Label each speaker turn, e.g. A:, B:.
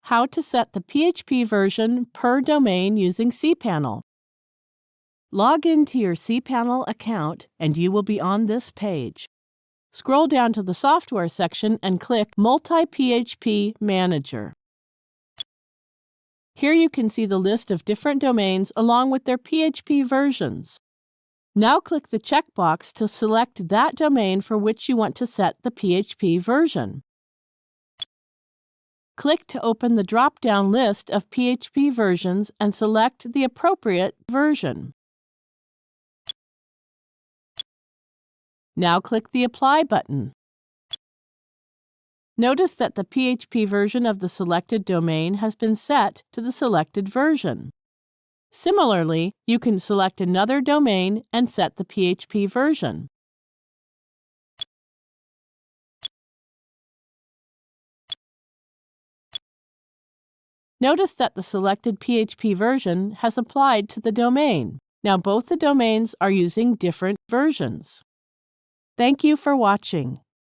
A: how to set the PHP version per domain using cPanel. Log into your cPanel account and you will be on this page. Scroll down to the Software section and click Multi-PHP Manager. Here you can see the list of different domains along with their PHP versions. Now click the checkbox to select that domain for which you want to set the PHP version. Click to open the drop-down list of PHP versions and select the appropriate version. Now click the Apply button. Notice that the PHP version of the selected domain has been set to the selected version. Similarly, you can select another domain and set the PHP version. Notice that the selected PHP version has applied to the domain. Now both the domains are using different versions. Thank you for watching.